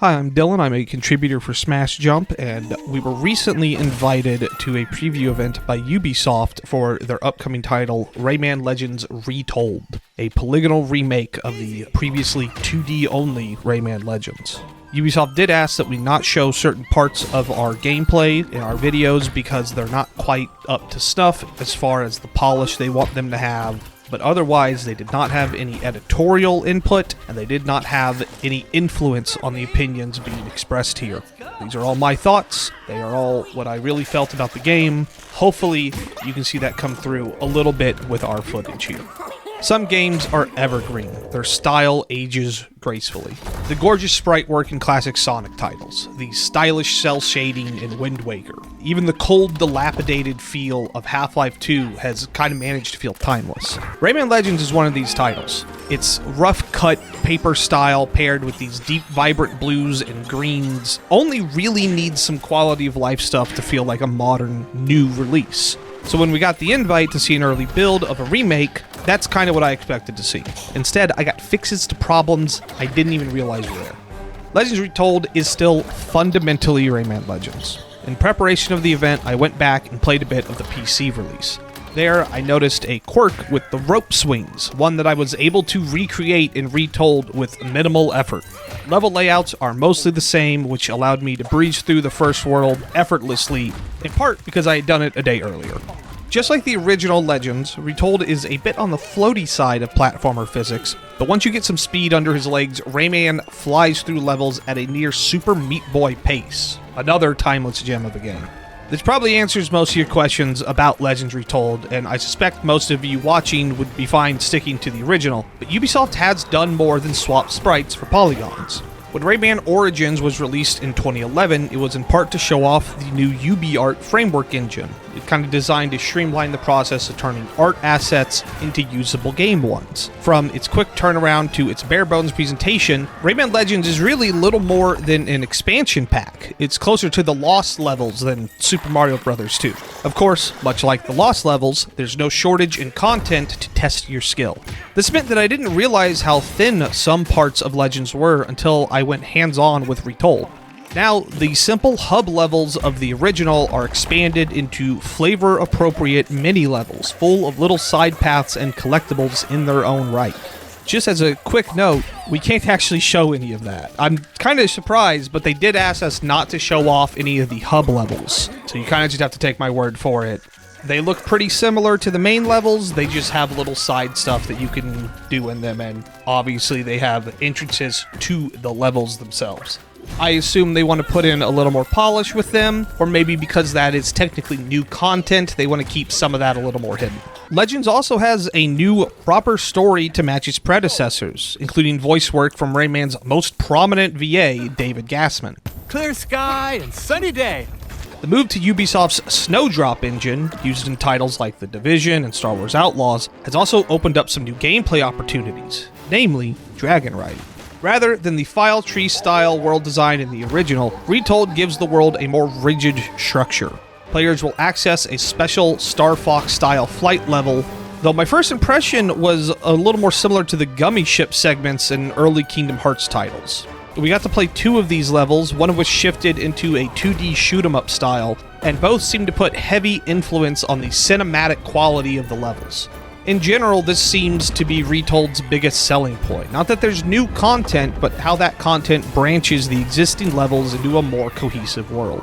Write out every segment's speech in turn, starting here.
Hi, I'm Dylan. I'm a contributor for Smash Jump, and we were recently invited to a preview event by Ubisoft for their upcoming title, Rayman Legends Retold, a polygonal remake of the previously 2D-only Rayman Legends. Ubisoft did ask that we not show certain parts of our gameplay in our videos because they're not quite up to snuff as far as the polish they want them to have. But otherwise, they did not have any editorial input, and they did not have any influence on the opinions being expressed here. These are all my thoughts. They are all what I really felt about the game. Hopefully, you can see that come through a little bit with our footage here. Some games are evergreen. Their style ages gracefully. The gorgeous sprite work in classic Sonic titles, the stylish cell shading in Wind Waker, even the cold, dilapidated feel of Half-Life 2 has kind of managed to feel timeless. Rayman Legends is one of these titles. Its rough-cut paper style paired with these deep, vibrant blues and greens only really needs some quality-of-life stuff to feel like a modern, new release. So when we got the invite to see an early build of a remake, that's kind of what I expected to see. Instead, I got fixes to problems I didn't even realize were there. Legends Retold is still fundamentally Rayman Legends. In preparation of the event, I went back and played a bit of the PC release. There, I noticed a quirk with the rope swings, one that I was able to recreate in Retold with minimal effort. Level layouts are mostly the same, which allowed me to breeze through the first world effortlessly, in part because I had done it a day earlier. Just like the original Legends, Retold is a bit on the floaty side of platformer physics, but once you get some speed under his legs, Rayman flies through levels at a near Super Meat Boy pace. Another timeless gem of a game. This probably answers most of your questions about Legends Retold, and I suspect most of you watching would be fine sticking to the original, but Ubisoft has done more than swap sprites for polygons. When Rayman Origins was released in 2011, it was in part to show off the new UbiArt framework engine. It kind of designed to streamline the process of turning art assets into usable game ones. From its quick turnaround to its bare-bones presentation, Rayman Legends is really little more than an expansion pack. It's closer to the Lost levels than Super Mario Bros. 2. Of course, much like the Lost levels, there's no shortage in content to test your skill. This meant that I didn't realize how thin some parts of Legends were until I went hands-on with Retold. Now, the simple hub levels of the original are expanded into flavor-appropriate mini-levels, full of little side paths and collectibles in their own right. Just as a quick note, we can't actually show any of that. I'm kind of surprised, but they did ask us not to show off any of the hub levels, so you kind of just have to take my word for it. They look pretty similar to the main levels, they just have little side stuff that you can do in them, and obviously they have entrances to the levels themselves. I assume they want to put in a little more polish with them, or maybe because that is technically new content, they want to keep some of that a little more hidden. Legends also has a new proper story to match its predecessors, including voice work from Rayman's most prominent VA, David Gassman. Clear sky and sunny day. The move to Ubisoft's Snowdrop engine, used in titles like The Division and Star Wars Outlaws, has also opened up some new gameplay opportunities, namely dragon riding. Rather than the file tree style world design in the original, Retold gives the world a more rigid structure. Players will access a special Star Fox style flight level, though my first impression was a little more similar to the gummy ship segments in early Kingdom Hearts titles. We got to play two of these levels, one of which shifted into a 2D shoot-'em-up style, and both seemed to put heavy influence on the cinematic quality of the levels. In general, this seems to be Retold's biggest selling point. Not that there's new content, but how that content branches the existing levels into a more cohesive world.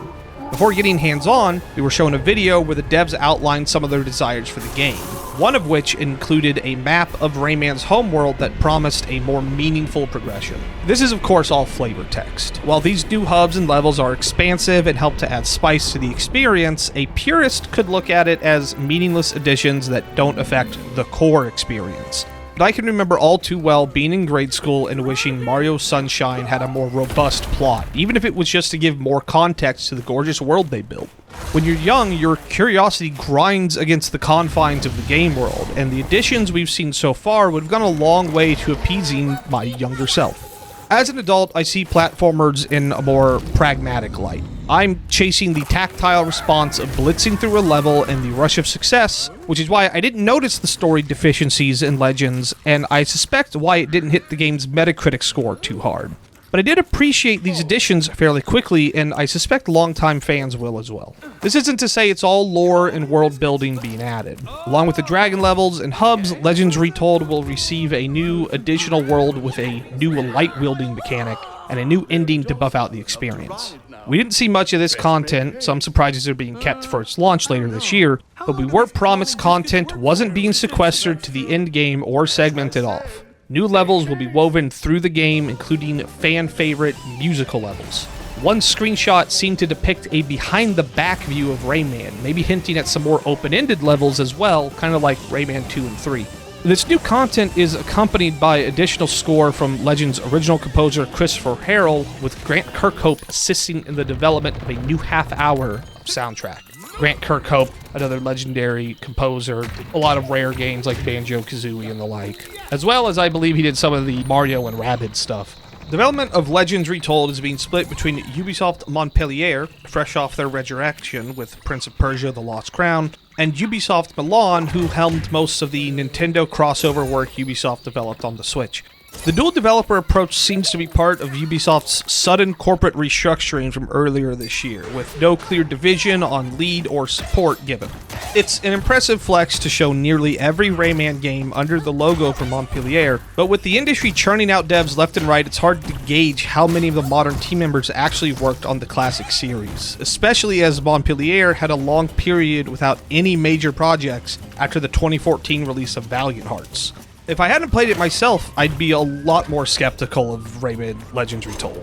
Before getting hands-on, we were shown a video where the devs outlined some of their desires for the game, one of which included a map of Rayman's homeworld that promised a more meaningful progression. This is of course all flavor text. While these new hubs and levels are expansive and help to add spice to the experience, a purist could look at it as meaningless additions that don't affect the core experience. But I can remember all too well being in grade school and wishing Mario Sunshine had a more robust plot, even if it was just to give more context to the gorgeous world they built. When you're young, your curiosity grinds against the confines of the game world, and the additions we've seen so far would have gone a long way to appeasing my younger self. As an adult, I see platformers in a more pragmatic light. I'm chasing the tactile response of blitzing through a level and the rush of success, which is why I didn't notice the story deficiencies in Legends, and I suspect why it didn't hit the game's Metacritic score too hard. But I did appreciate these additions fairly quickly, and I suspect longtime fans will as well. This isn't to say it's all lore and world building being added. Along with the dragon levels and hubs, Legends Retold will receive a new additional world with a new light wielding mechanic and a new ending to buff out the experience. We didn't see much of this content, some surprises are being kept for its launch later this year, but we were promised content wasn't being sequestered to the end game or segmented off. New levels will be woven through the game, including fan-favorite musical levels. One screenshot seemed to depict a behind-the-back view of Rayman, maybe hinting at some more open-ended levels as well, kind of like Rayman 2 and 3. This new content is accompanied by additional score from Legend's original composer Christopher Harrell, with Grant Kirkhope assisting in the development of a new half-hour soundtrack. Grant Kirkhope, another legendary composer, a lot of rare games like Banjo-Kazooie and the like, as well as I believe he did some of the Mario and Rabbids stuff. Development of Legends Retold is being split between Ubisoft Montpellier, fresh off their resurrection with Prince of Persia: The Lost Crown, and Ubisoft Milan, who helmed most of the Nintendo crossover work Ubisoft developed on the Switch. The dual developer approach seems to be part of Ubisoft's sudden corporate restructuring from earlier this year, with no clear division on lead or support given. It's an impressive flex to show nearly every Rayman game under the logo from Montpellier, but with the industry churning out devs left and right, it's hard to gauge how many of the modern team members actually worked on the classic series, especially as Montpellier had a long period without any major projects after the 2014 release of Valiant Hearts. If I hadn't played it myself, I'd be a lot more skeptical of Rayman Legends Retold.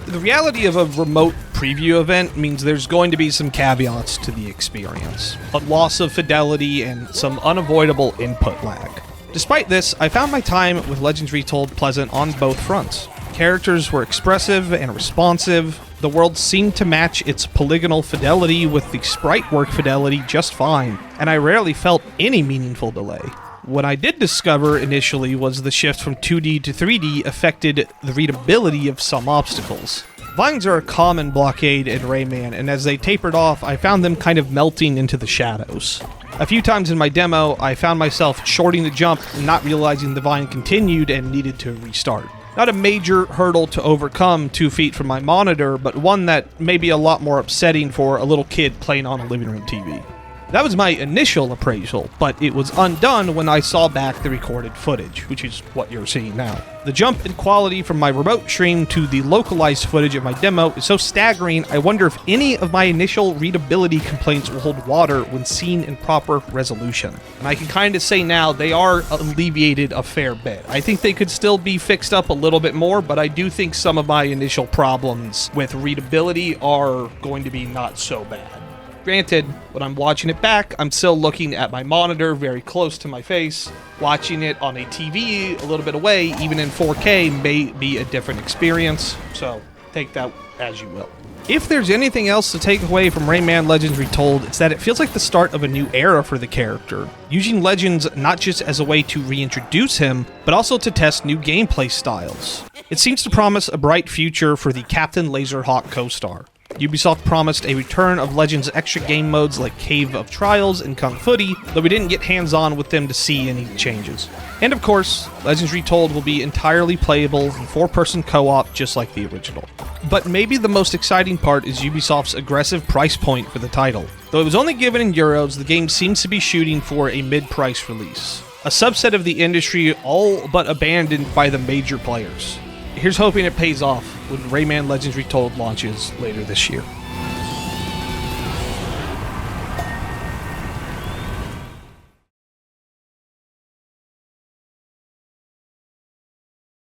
The reality of a remote preview event means there's going to be some caveats to the experience, a loss of fidelity and some unavoidable input lag. Despite this, I found my time with Legends Retold pleasant on both fronts. Characters were expressive and responsive, the world seemed to match its polygonal fidelity with the sprite work fidelity just fine, and I rarely felt any meaningful delay. What I did discover initially was the shift from 2D to 3D affected the readability of some obstacles. Vines are a common blockade in Rayman, and as they tapered off, I found them kind of melting into the shadows. A few times in my demo, I found myself shorting the jump and not realizing the vine continued and needed to restart. Not a major hurdle to overcome 2 feet from my monitor, but one that may be a lot more upsetting for a little kid playing on a living room TV. That was my initial appraisal, but it was undone when I saw back the recorded footage, which is what you're seeing now. The jump in quality from my remote stream to the localized footage of my demo is so staggering, I wonder if any of my initial readability complaints will hold water when seen in proper resolution. And I can kind of say now they are alleviated a fair bit. I think they could still be fixed up a little bit more, but I do think some of my initial problems with readability are going to be not so bad. Granted, when I'm watching it back, I'm still looking at my monitor very close to my face. Watching it on a TV a little bit away, even in 4K, may be a different experience, so take that as you will. If there's anything else to take away from Rayman Legends Retold, it's that it feels like the start of a new era for the character, using Legends not just as a way to reintroduce him, but also to test new gameplay styles. It seems to promise a bright future for the Captain Laserhawk co-star. Ubisoft promised a return of Legends' extra game modes like Cave of Trials and Kung Footy, though we didn't get hands-on with them to see any changes. And of course, Legends Retold will be entirely playable in 4-person co-op just like the original. But maybe the most exciting part is Ubisoft's aggressive price point for the title. Though it was only given in euros, the game seems to be shooting for a mid-price release. A subset of the industry all but abandoned by the major players. Here's hoping it pays off when Rayman Legends Retold launches later this year.